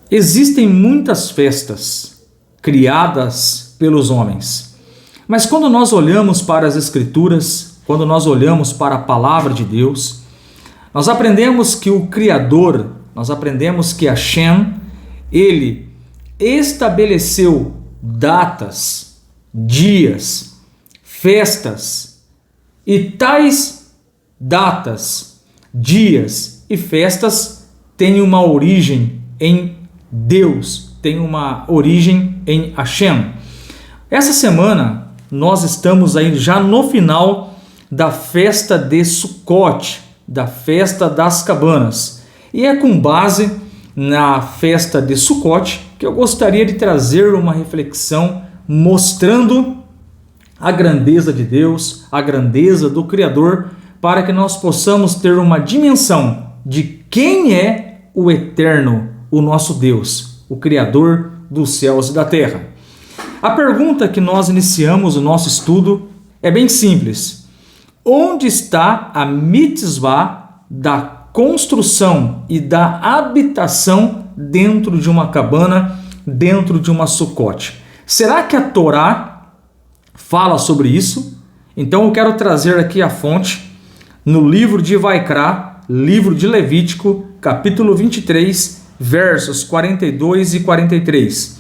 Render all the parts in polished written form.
Existem muitas festas criadas pelos homens, mas quando nós olhamos para as Escrituras, quando nós olhamos para a Palavra de Deus, nós aprendemos que o Criador, nós aprendemos que Hashem, ele estabeleceu datas, dias, festas, e tais datas, dias e festas têm uma origem em Deus, tem uma origem em Hashem. Essa semana nós estamos aí já no final da festa de Sukkot, da festa das cabanas. E é com base na festa de Sukkot que eu gostaria de trazer uma reflexão mostrando a grandeza de Deus, a grandeza do Criador, para que nós possamos ter uma dimensão de quem é o Eterno, o nosso Deus, o Criador dos céus e da terra. A pergunta que nós iniciamos o nosso estudo é bem simples. Onde está a mitzvah da construção e da habitação dentro de uma cabana, dentro de uma Sukkot? Será que a Torá fala sobre isso? Então eu quero trazer aqui a fonte no livro de Vaikra, livro de Levítico, capítulo 23, versos 42 e 43.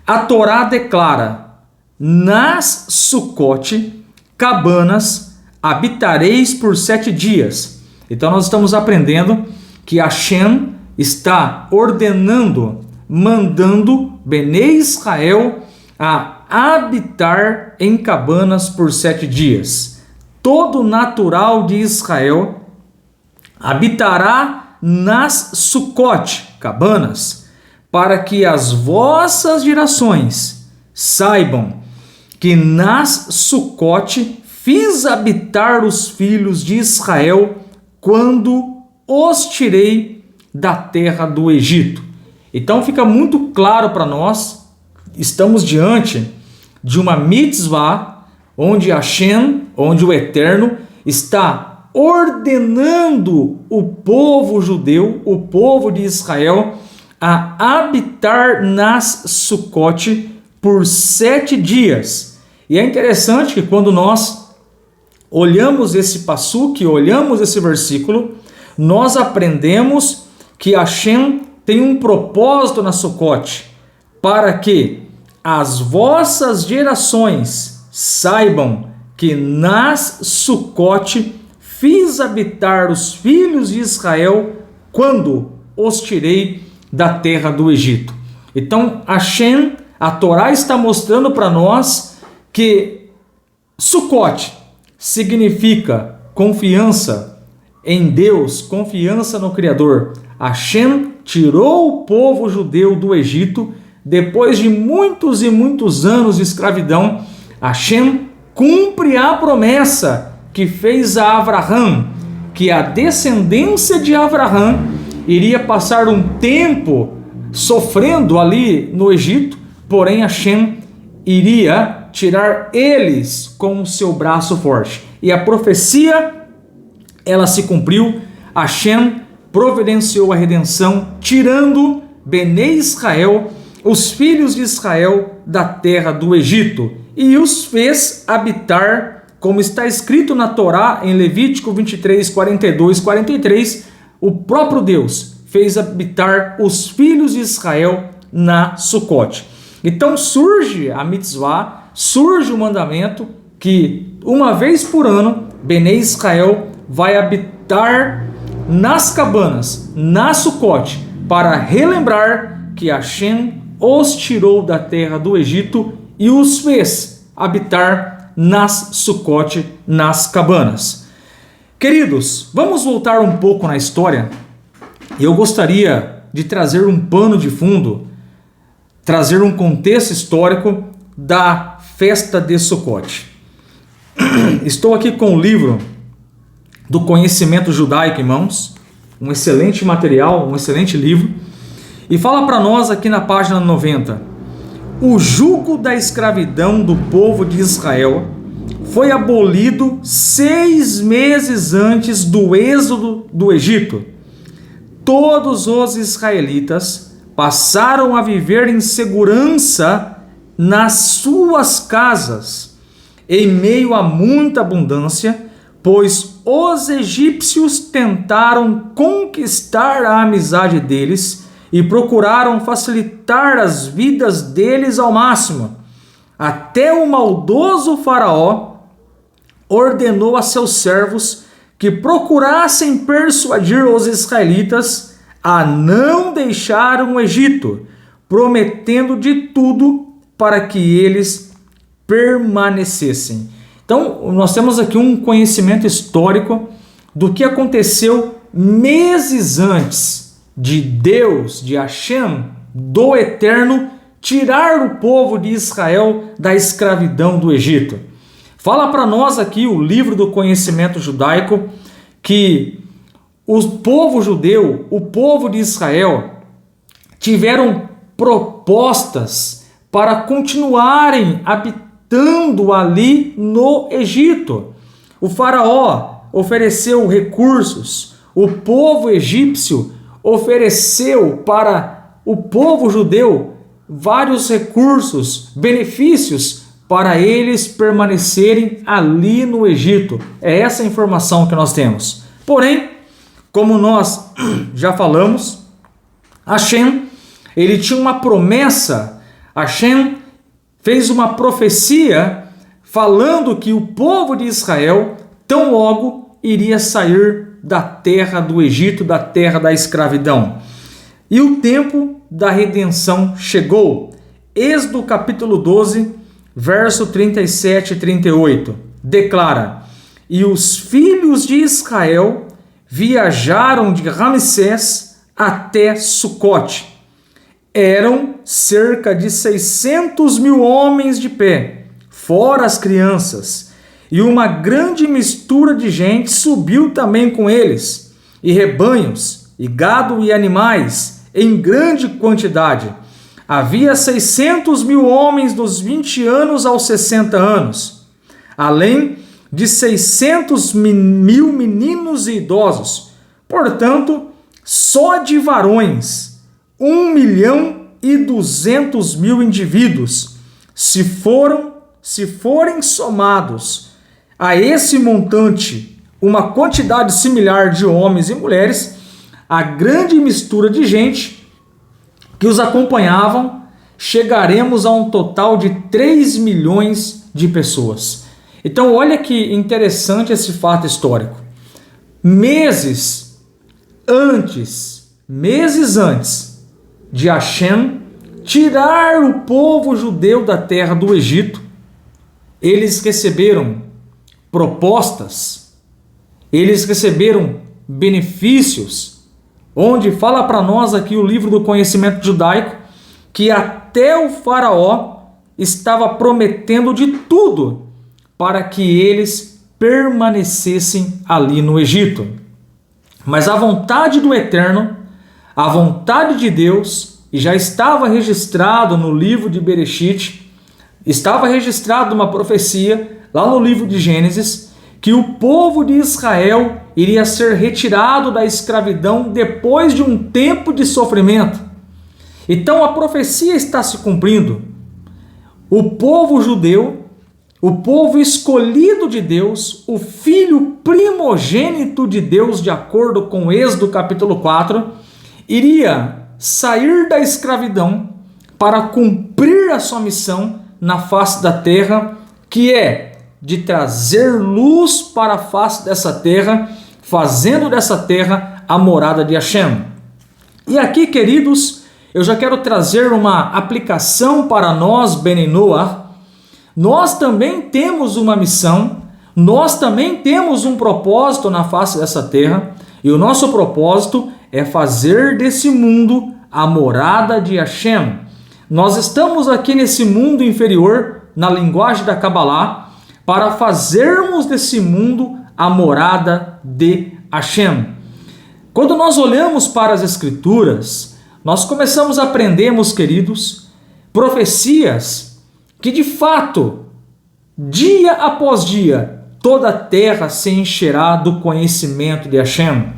A Torá declara: nas Sukkot, cabanas, habitareis por 7 dias. Então nós estamos aprendendo que Hashem está ordenando, mandando Benei Israel a habitar em cabanas por 7 dias. Todo natural de Israel habitará nas Sukkot, cabanas, para que as vossas gerações saibam que nas Sukkot fiz habitar os filhos de Israel quando os tirei da terra do Egito. Então fica muito claro para nós, estamos diante de uma mitzvah onde Hashem, onde o Eterno está ordenando o povo judeu, o povo de Israel, a habitar nas Sukkot por 7 dias. E é interessante que quando nós olhamos esse passuque, olhamos esse versículo, nós aprendemos que Hashem tem um propósito na Sukkot, para que as vossas gerações saibam que nas Sukkot fiz habitar os filhos de Israel quando os tirei da terra do Egito. Então Hashem, a Torá está mostrando para nós que Sukkot significa confiança em Deus, confiança no Criador. Hashem tirou o povo judeu do Egito depois de muitos e muitos anos de escravidão. Hashem cumpre a promessa que fez a Abraham, que a descendência de Abraham iria passar um tempo sofrendo ali no Egito, porém Hashem iria tirar eles com o seu braço forte. E a profecia, ela se cumpriu. Hashem providenciou a redenção, tirando Benei Israel, os filhos de Israel, da terra do Egito, e os fez habitar, como está escrito na Torá, em Levítico 23, 42, 43, o próprio Deus fez habitar os filhos de Israel na Sukkot. Então surge a mitzvah, surge o mandamento que uma vez por ano Benei Israel vai habitar nas cabanas, na Sukkot, para relembrar que Hashem os tirou da terra do Egito e os fez habitar nas Sukkot, nas cabanas. Queridos, vamos voltar um pouco na história. Eu gostaria de trazer um pano de fundo, trazer um contexto histórico da festa de Sukkot. Estou aqui com o livro do Conhecimento Judaico em mãos, um excelente material, um excelente livro, e fala para nós aqui na página 90: o jugo da escravidão do povo de Israel foi abolido 6 meses antes do êxodo do Egito. Todos os israelitas passaram a viver em segurança nas suas casas, em meio a muita abundância, pois os egípcios tentaram conquistar a amizade deles e procuraram facilitar as vidas deles ao máximo. Até o maldoso Faraó ordenou a seus servos que procurassem persuadir os israelitas a não deixar o Egito, prometendo de tudo para que eles permanecessem. Então, nós temos aqui um conhecimento histórico do que aconteceu meses antes de Deus, de Hashem, do Eterno, tirar o povo de Israel da escravidão do Egito. Fala para nós aqui o livro do conhecimento judaico que o povo judeu, o povo de Israel, tiveram propostas para continuarem habitando ali no Egito. O faraó ofereceu recursos, o povo egípcio ofereceu para o povo judeu vários recursos, benefícios para eles permanecerem ali no Egito. É essa a informação que nós temos. Porém, como nós já falamos, Hashem, ele tinha uma promessa, Hashem fez uma profecia falando que o povo de Israel tão logo iria sair da terra do Egito, da terra da escravidão. E o tempo da redenção chegou. Êxodo capítulo 12, verso 37 e 38, declara: E os filhos de Israel viajaram de Ramsés até Sucote. Eram cerca de 600.000 homens de pé, fora as crianças, e uma grande mistura de gente subiu também com eles, e rebanhos, e gado e animais, em grande quantidade. Havia 600.000 homens dos 20 anos aos 60 anos, além de 600.000 meninos e idosos. Portanto, só de varões, 1.200.000 indivíduos, se forem somados a esse montante uma quantidade similar de homens e mulheres, a grande mistura de gente que os acompanhavam, chegaremos a um total de 3 milhões de pessoas. Então, olha que interessante esse fato histórico. Meses antes de Hashem tirar o povo judeu da terra do Egito, eles receberam propostas, eles receberam benefícios, onde fala para nós aqui o livro do conhecimento judaico, que até o faraó estava prometendo de tudo para que eles permanecessem ali no Egito. Mas a vontade do Eterno, a vontade de Deus, e já estava registrado no livro de Bereshit, estava registrado uma profecia lá no livro de Gênesis, que o povo de Israel iria ser retirado da escravidão depois de um tempo de sofrimento. Então a profecia está se cumprindo. O povo judeu, o povo escolhido de Deus, o filho primogênito de Deus, de acordo com Êxodo capítulo 4, iria sair da escravidão para cumprir a sua missão na face da terra, que é de trazer luz para a face dessa terra, fazendo dessa terra a morada de Hashem. E aqui, queridos, eu já quero trazer uma aplicação para nós, Bnei Noach. Nós também temos uma missão, nós também temos um propósito na face dessa terra, e o nosso propósito é fazer desse mundo a morada de Hashem. Nós estamos aqui nesse mundo inferior, na linguagem da Kabbalah, para fazermos desse mundo a morada de Hashem. Quando nós olhamos para as Escrituras, nós começamos a aprender, meus queridos, profecias que de fato, dia após dia, toda a terra se encherá do conhecimento de Hashem.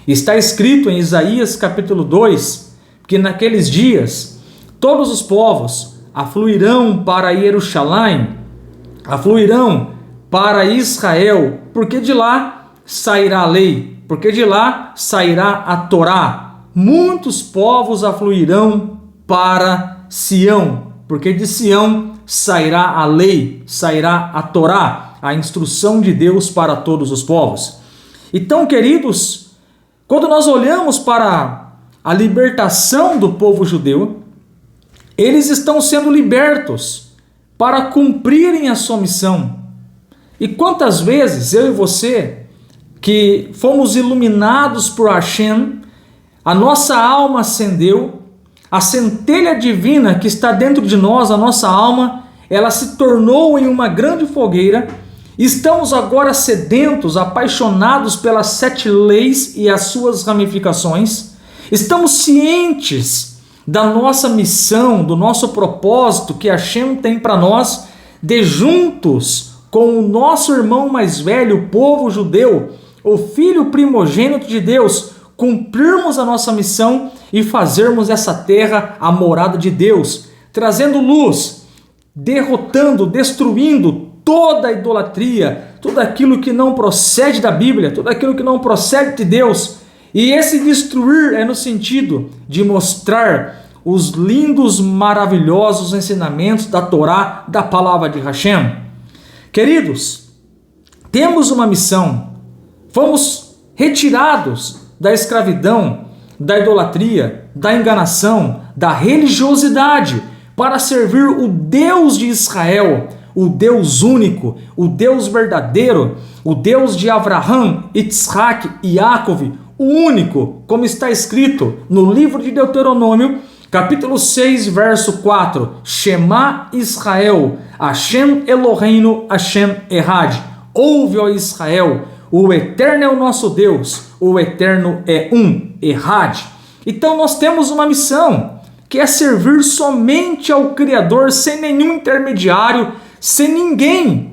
Está escrito em Isaías capítulo 2, que naqueles dias todos os povos afluirão para Jerusalém, afluirão para Israel, porque de lá sairá a lei, porque de lá sairá a Torá. Muitos povos afluirão para Sião, porque de Sião sairá a lei, sairá a Torá, a instrução de Deus para todos os povos. Então, queridos, quando nós olhamos para a libertação do povo judeu, eles estão sendo libertos para cumprirem a sua missão. E quantas vezes eu e você, que fomos iluminados por Hashem, a nossa alma acendeu, a centelha divina que está dentro de nós, a nossa alma, ela se tornou em uma grande fogueira. Estamos agora sedentos, apaixonados pelas 7 leis e as suas ramificações. Estamos cientes da nossa missão, do nosso propósito que Hashem tem para nós, de juntos com o nosso irmão mais velho, o povo judeu, o filho primogênito de Deus, cumprirmos a nossa missão e fazermos essa terra a morada de Deus, trazendo luz, derrotando, destruindo toda a idolatria, tudo aquilo que não procede da Bíblia, tudo aquilo que não procede de Deus. E esse destruir é no sentido de mostrar os lindos, maravilhosos ensinamentos da Torá, da palavra de Hashem. Queridos, temos uma missão, fomos retirados da escravidão, da idolatria, da enganação, da religiosidade, para servir o Deus de Israel, o Deus único, o Deus verdadeiro, o Deus de Abraham, Isaac e Jacob, o único, como está escrito no livro de Deuteronômio, capítulo 6, verso 4, Shema Israel, Hashem Eloheinu, Hashem Erad. Ouve, ó Israel, o Eterno é o nosso Deus, o Eterno é um, Erad. Então nós temos uma missão, que é servir somente ao Criador, sem nenhum intermediário, sem ninguém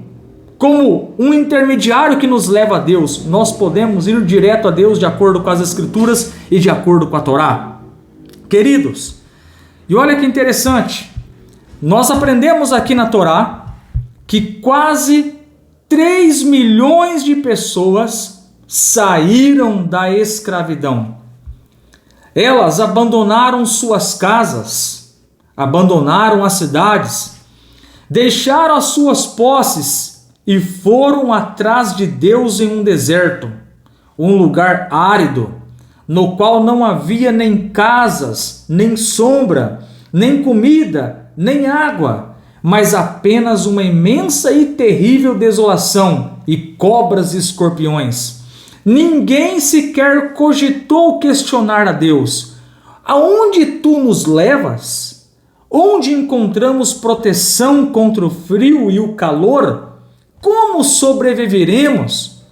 como um intermediário que nos leva a Deus. Nós podemos ir direto a Deus de acordo com as Escrituras e de acordo com a Torá. Queridos, e olha que interessante, nós aprendemos aqui na Torá que quase 3 milhões de pessoas saíram da escravidão. Elas abandonaram suas casas, abandonaram as cidades, deixaram as suas posses e foram atrás de Deus em um deserto, um lugar árido, no qual não havia nem casas, nem sombra, nem comida, nem água, mas apenas uma imensa e terrível desolação e cobras e escorpiões. Ninguém sequer cogitou questionar a Deus: aonde tu nos levas? Onde encontramos proteção contra o frio e o calor? Como sobreviveremos?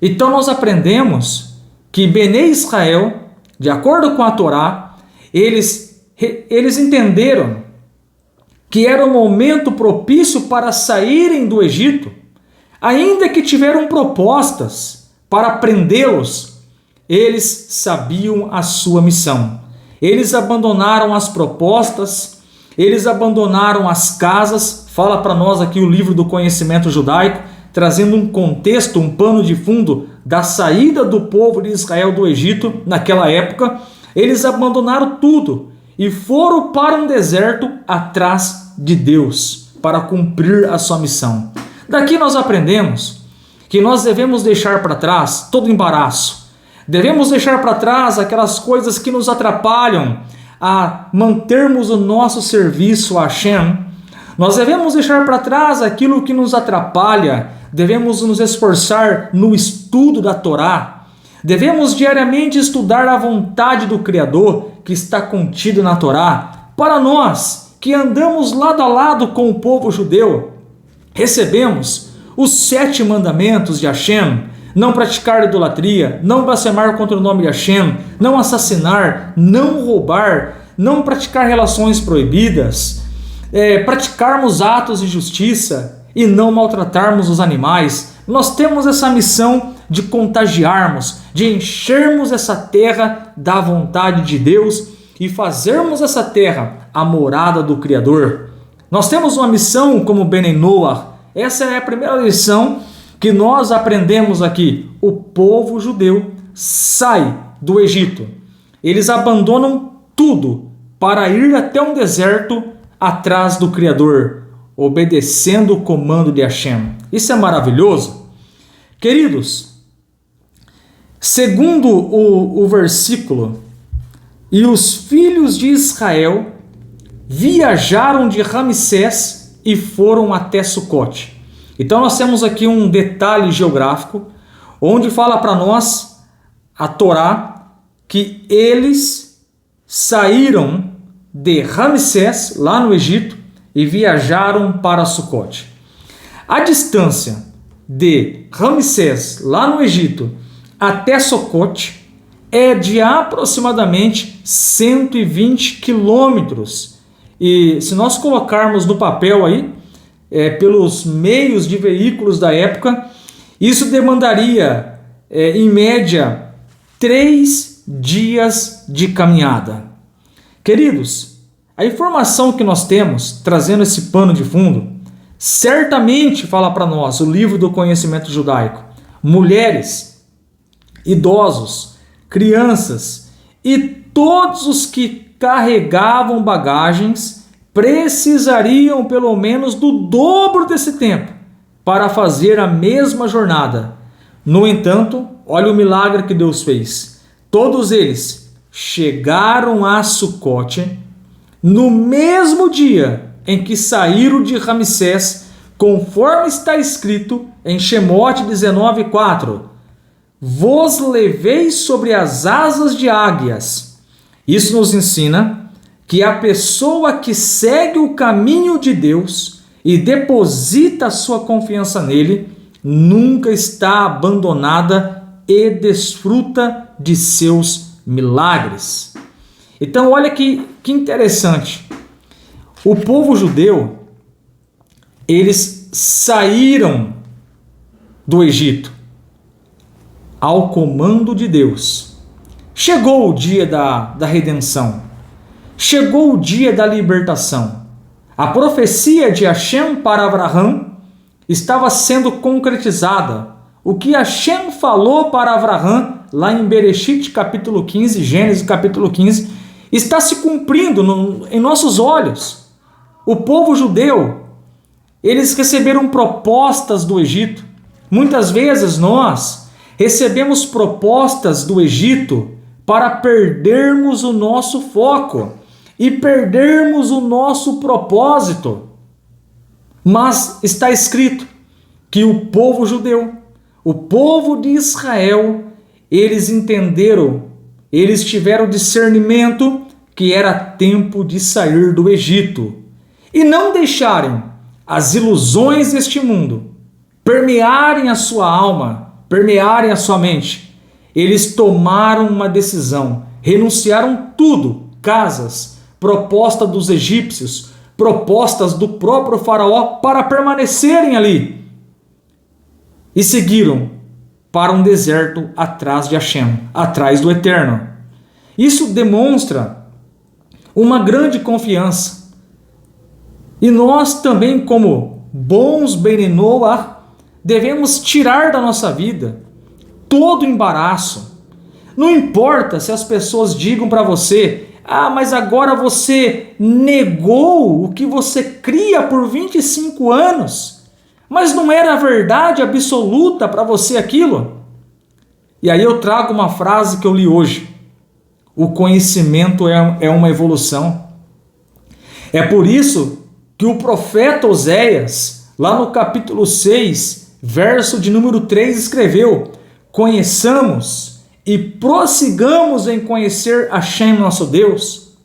Então nós aprendemos que Bnei Israel, de acordo com a Torá, eles entenderam que era o momento propício para saírem do Egito, ainda que tiveram propostas para prendê-los, eles sabiam a sua missão. Eles abandonaram as propostas, eles abandonaram as casas. Fala para nós aqui o livro do conhecimento judaico, trazendo um contexto, um pano de fundo da saída do povo de Israel do Egito naquela época. Eles abandonaram tudo e foram para um deserto atrás de Deus para cumprir a sua missão. Daqui nós aprendemos que nós devemos deixar para trás todo embaraço. Devemos deixar para trás aquelas coisas que nos atrapalham a mantermos o nosso serviço a Hashem. Nós devemos deixar para trás aquilo que nos atrapalha. Devemos nos esforçar no estudo da Torá. Devemos diariamente estudar a vontade do Criador que está contida na Torá. Para nós que andamos lado a lado com o povo judeu, recebemos os 7 mandamentos de Hashem: não praticar idolatria, não blasfemar contra o nome de Hashem, não assassinar, não roubar, não praticar relações proibidas, praticarmos atos de justiça e não maltratarmos os animais. Nós temos essa missão de contagiarmos, de enchermos essa terra da vontade de Deus e fazermos essa terra a morada do Criador. Nós temos uma missão como Bene Noach. Essa é a primeira lição que nós aprendemos aqui. O povo judeu sai do Egito. Eles abandonam tudo para ir até um deserto atrás do Criador, obedecendo o comando de Hashem. Isso é maravilhoso. Queridos, segundo o versículo, e os filhos de Israel viajaram de Ramsés e foram até Sucote. Então nós temos aqui um detalhe geográfico, onde fala para nós a Torá que eles saíram de Ramsés, lá no Egito, e viajaram para Sucote. A distância de Ramsés, lá no Egito, até Sucote é de aproximadamente 120 quilômetros. E se nós colocarmos no papel aí, pelos meios de veículos da época, isso demandaria, em média, 3 dias de caminhada. Queridos, a informação que nós temos, trazendo esse pano de fundo, certamente fala para nós o livro do conhecimento judaico. Mulheres, idosos, crianças e todos os que carregavam bagagens precisariam pelo menos do dobro desse tempo para fazer a mesma jornada. No entanto, olha o milagre que Deus fez. Todos eles chegaram a Sucote no mesmo dia em que saíram de Ramsés, conforme está escrito em Shemote 19:4. Vos levei sobre as asas de águias. Isso nos ensina que a pessoa que segue o caminho de Deus e deposita sua confiança nele nunca está abandonada e desfruta de seus milagres. Então olha que interessante. O povo judeu, eles saíram do Egito ao comando de Deus. Chegou o dia da redenção. Chegou o dia da libertação. A profecia de Hashem para Abraham estava sendo concretizada. O que Hashem falou para Abraham, lá em Bereshit capítulo 15, Gênesis capítulo 15, está se cumprindo em nossos olhos. O povo judeu, eles receberam propostas do Egito. Muitas vezes nós recebemos propostas do Egito para perdermos o nosso foco e perdermos o nosso propósito. Mas está escrito que o povo judeu, o povo de Israel, eles entenderam, eles tiveram discernimento que era tempo de sair do Egito e não deixarem as ilusões deste mundo permearem a sua alma, permearem a sua mente. Eles tomaram uma decisão, renunciaram tudo, casas, proposta dos egípcios, propostas do próprio faraó para permanecerem ali. E seguiram para um deserto atrás de Hashem, atrás do Eterno. Isso demonstra uma grande confiança. E nós também, como bons Bene Noach, devemos tirar da nossa vida todo embaraço. Não importa se as pessoas digam para você: ah, mas agora você negou o que você cria por 25 anos. Mas não era a verdade absoluta para você aquilo? E aí eu trago uma frase que eu li hoje. O conhecimento é uma evolução. É por isso que o profeta Oséias, lá no capítulo 6, verso de número 3, escreveu: conheçamos e prossigamos em conhecer Hashem, nosso Deus.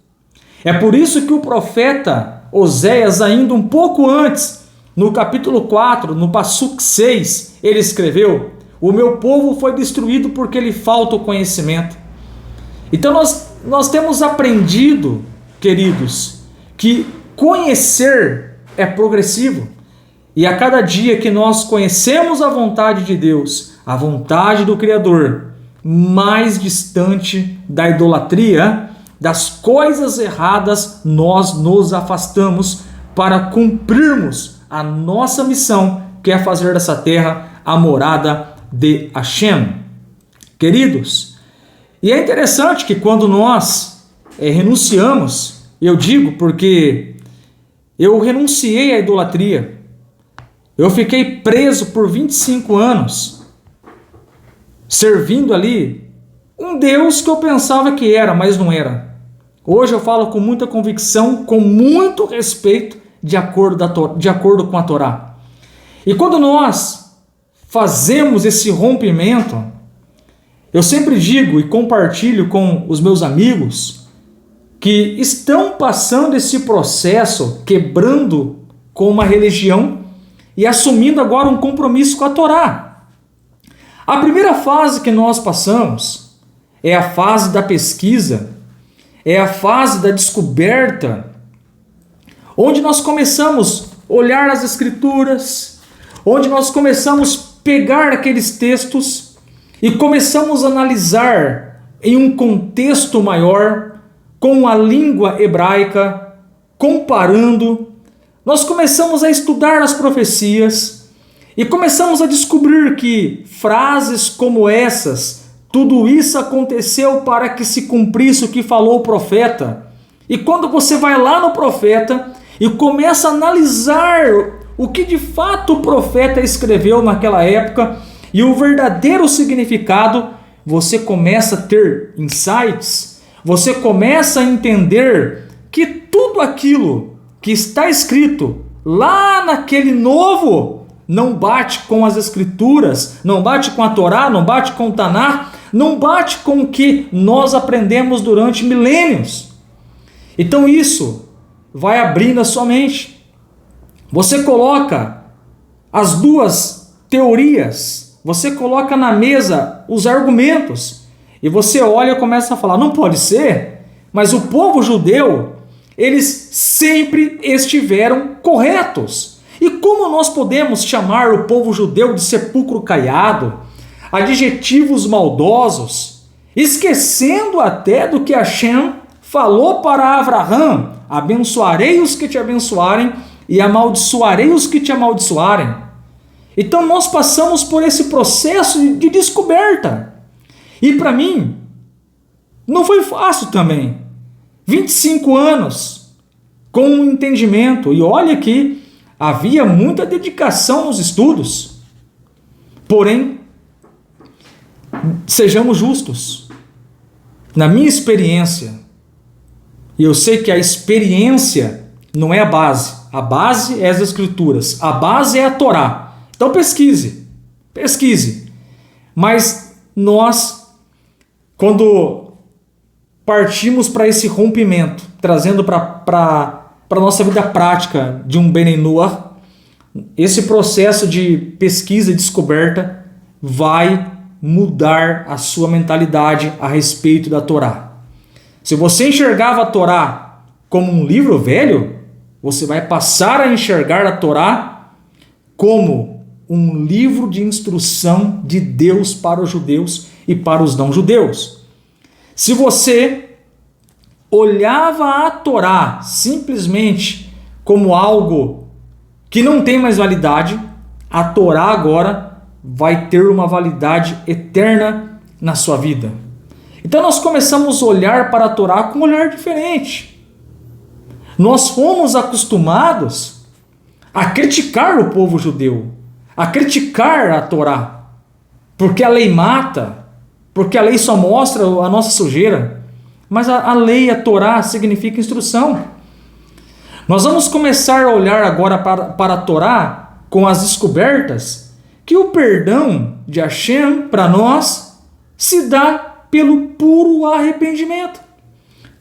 É por isso que o profeta Oséias, ainda um pouco antes, no capítulo 4, no Passuk 6, ele escreveu: o meu povo foi destruído porque lhe falta o conhecimento. Então nós temos aprendido, queridos, que conhecer é progressivo. E a cada dia que nós conhecemos a vontade de Deus, a vontade do Criador, mais distante da idolatria, das coisas erradas nós nos afastamos para cumprirmos a nossa missão, que é fazer dessa terra a morada de Hashem. Queridos, e é interessante que quando nós renunciamos, eu digo porque eu renunciei à idolatria, eu fiquei preso por 25 anos, servindo ali um Deus que eu pensava que era, mas não era. Hoje eu falo com muita convicção, com muito respeito, de acordo com a Torá. E quando nós fazemos esse rompimento, eu sempre digo e compartilho com os meus amigos que estão passando esse processo, quebrando com uma religião e assumindo agora um compromisso com a Torá. A primeira fase que nós passamos é a fase da pesquisa, é a fase da descoberta, onde nós começamos a olhar as Escrituras, onde nós começamos a pegar aqueles textos e começamos a analisar em um contexto maior, com a língua hebraica, comparando. Nós começamos a estudar as profecias e começamos a descobrir que frases como essas, tudo isso aconteceu para que se cumprisse o que falou o profeta. E quando você vai lá no profeta e começa a analisar o que de fato o profeta escreveu naquela época e o verdadeiro significado, você começa a ter insights, você começa a entender que tudo aquilo que está escrito lá naquele novo não bate com as Escrituras, não bate com a Torá, não bate com o Taná, não bate com o que nós aprendemos durante milênios. Então isso vai abrindo a sua mente. Você coloca as duas teorias, você coloca na mesa os argumentos e você olha e começa a falar, não pode ser, mas o povo judeu, eles sempre estiveram corretos. E como nós podemos chamar o povo judeu de sepulcro caiado, adjetivos maldosos, esquecendo até do que Hashem falou para Abraão, abençoarei os que te abençoarem e amaldiçoarei os que te amaldiçoarem. Então nós passamos por esse processo de descoberta. E para mim, não foi fácil também. 25 anos com um entendimento. E olha que havia muita dedicação nos estudos. Porém, sejamos justos. Na minha experiência, e eu sei que a experiência não é a base é as Escrituras, a base é a Torá. Então pesquise. Mas nós, quando partimos para esse rompimento, trazendo para a nossa vida prática de um Bnei Noach, esse processo de pesquisa e descoberta vai mudar a sua mentalidade a respeito da Torá. Se você enxergava a Torá como um livro velho, você vai passar a enxergar a Torá como um livro de instrução de Deus para os judeus e para os não-judeus. Se você olhava a Torá simplesmente como algo que não tem mais validade, a Torá agora vai ter uma validade eterna na sua vida. Então nós começamos a olhar para a Torá com um olhar diferente. Nós fomos acostumados a criticar o povo judeu, a criticar a Torá, porque a lei mata, porque a lei só mostra a nossa sujeira. Mas a lei, a Torá, significa instrução. Nós vamos começar a olhar agora para a Torá com as descobertas que o perdão de Hashem para nós se dá pelo puro arrependimento.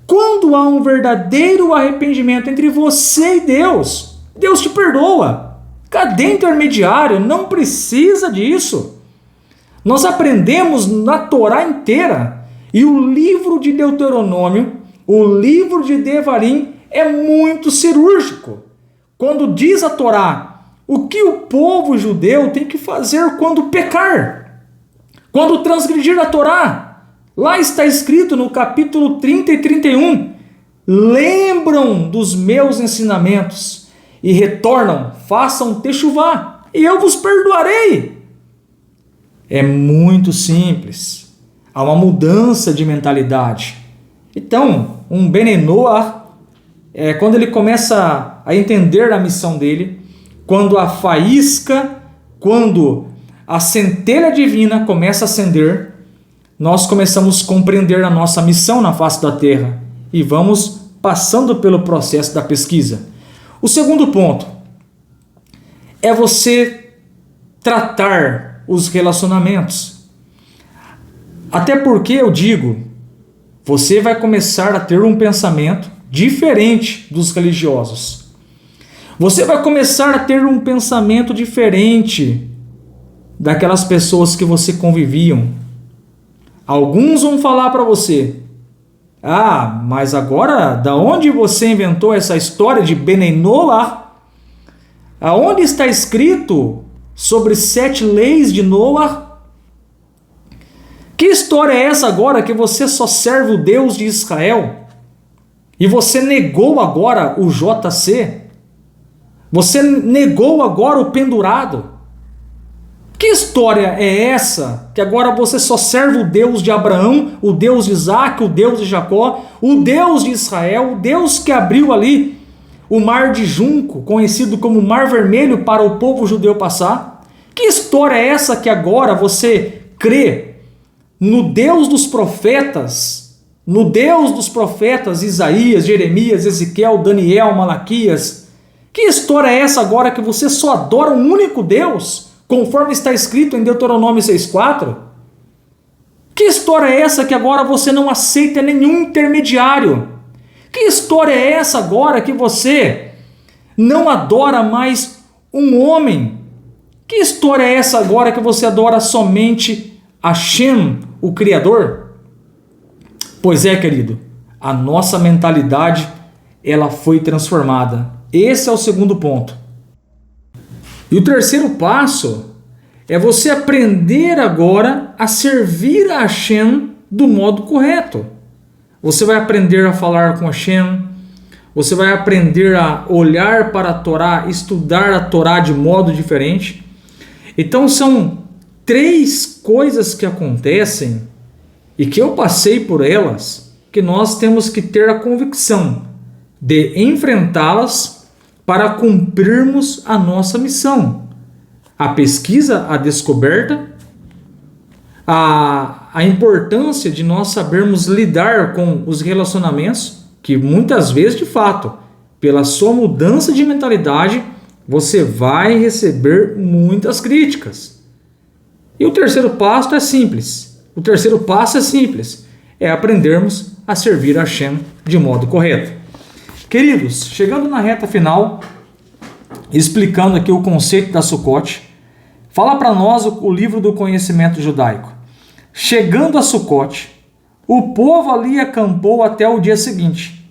Quando há um verdadeiro arrependimento entre você e Deus, Deus te perdoa. Cadê intermediário? Não precisa disso. Nós aprendemos na Torá inteira. E o livro de Deuteronômio, o livro de Devarim é muito cirúrgico. Quando diz a Torá o que o povo judeu tem que fazer quando pecar, quando transgredir a Torá. Lá está escrito no capítulo 30 e 31, lembram dos meus ensinamentos e retornam, façam techuvá, e eu vos perdoarei. É muito simples. Há uma mudança de mentalidade. Então, um Bene Noach, quando ele começa a entender a missão dele, quando a faísca, quando a centelha divina começa a acender, nós começamos a compreender a nossa missão na face da terra e vamos passando pelo processo da pesquisa. O segundo ponto é você tratar os relacionamentos. Até porque eu digo, você vai começar a ter um pensamento diferente dos religiosos. Você vai começar a ter um pensamento diferente daquelas pessoas que você conviviam. Alguns vão falar para você: ah, mas agora, da onde você inventou essa história de Bene Noach? Aonde está escrito sobre 7 leis de Noah? Que história é essa agora que você só serve o Deus de Israel? E você negou agora o JC? Você negou agora o pendurado? Que história é essa que agora você só serve o Deus de Abraão, o Deus de Isaac, o Deus de Jacó, o Deus de Israel, o Deus que abriu ali o Mar de Junco, conhecido como Mar Vermelho, para o povo judeu passar? Que história é essa que agora você crê no Deus dos profetas, no Deus dos profetas Isaías, Jeremias, Ezequiel, Daniel, Malaquias? Que história é essa agora que você só adora um único Deus, conforme está escrito em Deuteronômio 6,4? Que história é essa que agora você não aceita nenhum intermediário? Que história é essa agora que você não adora mais um homem? Que história é essa agora que você adora somente Hashem, o Criador? Pois é, querido, a nossa mentalidade ela foi transformada. Esse é o segundo ponto. E o terceiro passo é você aprender agora a servir a Hashem do modo correto. Você vai aprender a falar com Hashem, você vai aprender a olhar para a Torá, estudar a Torá de modo diferente. Então são 3 coisas que acontecem e que eu passei por elas, que nós temos que ter a convicção de enfrentá-las para cumprirmos a nossa missão. A pesquisa, a descoberta, a importância de nós sabermos lidar com os relacionamentos, que muitas vezes, de fato, pela sua mudança de mentalidade, você vai receber muitas críticas. E o terceiro passo é simples. É aprendermos a servir a Hashem de modo correto. Queridos, chegando na reta final, explicando aqui o conceito da Sukkot, fala para nós o livro do conhecimento judaico. Chegando a Sukkot, o povo ali acampou até o dia seguinte.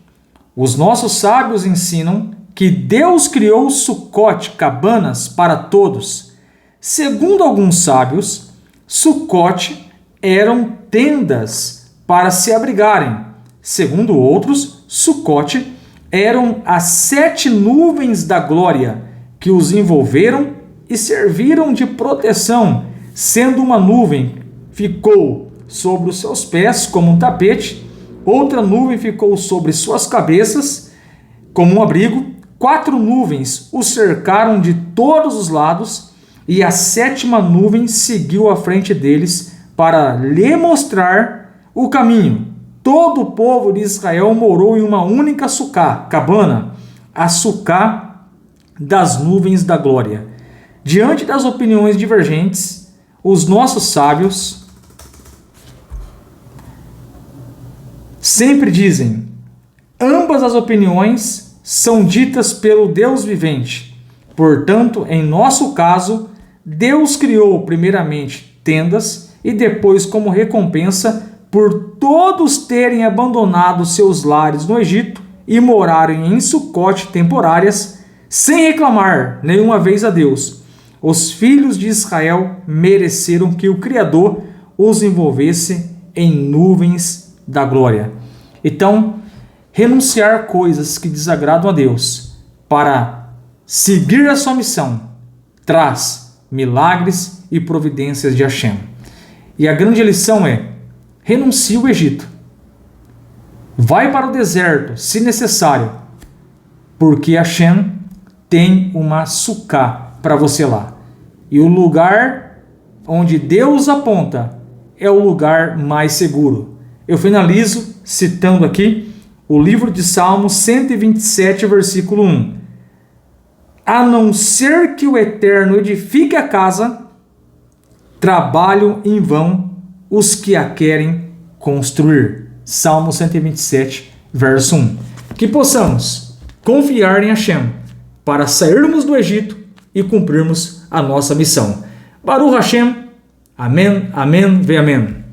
Os nossos sábios ensinam que Deus criou Sukkot, cabanas, para todos. Segundo alguns sábios, Sukkot eram tendas para se abrigarem. Segundo outros, Sukkot eram as 7 nuvens da glória que os envolveram e serviram de proteção, sendo uma nuvem ficou sobre os seus pés como um tapete, outra nuvem ficou sobre suas cabeças como um abrigo, 4 nuvens o cercaram de todos os lados e a 7ª nuvem seguiu à frente deles para lhe mostrar o caminho. Todo o povo de Israel morou em uma única sucá, cabana, a sucá das nuvens da glória. Diante das opiniões divergentes, os nossos sábios sempre dizem: ambas as opiniões são ditas pelo Deus vivente. Portanto, em nosso caso, Deus criou primeiramente tendas e depois, como recompensa por todos terem abandonado seus lares no Egito e morarem em Sucote temporárias, sem reclamar nenhuma vez a Deus, os filhos de Israel mereceram que o Criador os envolvesse em nuvens da glória. Então, renunciar coisas que desagradam a Deus para seguir a sua missão traz milagres e providências de Hashem. E a grande lição é: renuncie o Egito. Vai para o deserto, se necessário, porque Hashem tem uma sucá para você lá. E o lugar onde Deus aponta é o lugar mais seguro. Eu finalizo citando aqui o livro de Salmos 127, versículo 1. A não ser que o Eterno edifique a casa, trabalham em vão os que a querem construir. Salmo 127, verso 1. Que possamos confiar em Hashem para sairmos do Egito e cumprirmos a nossa missão. Baruch Hashem. Amém, amém, ve amém.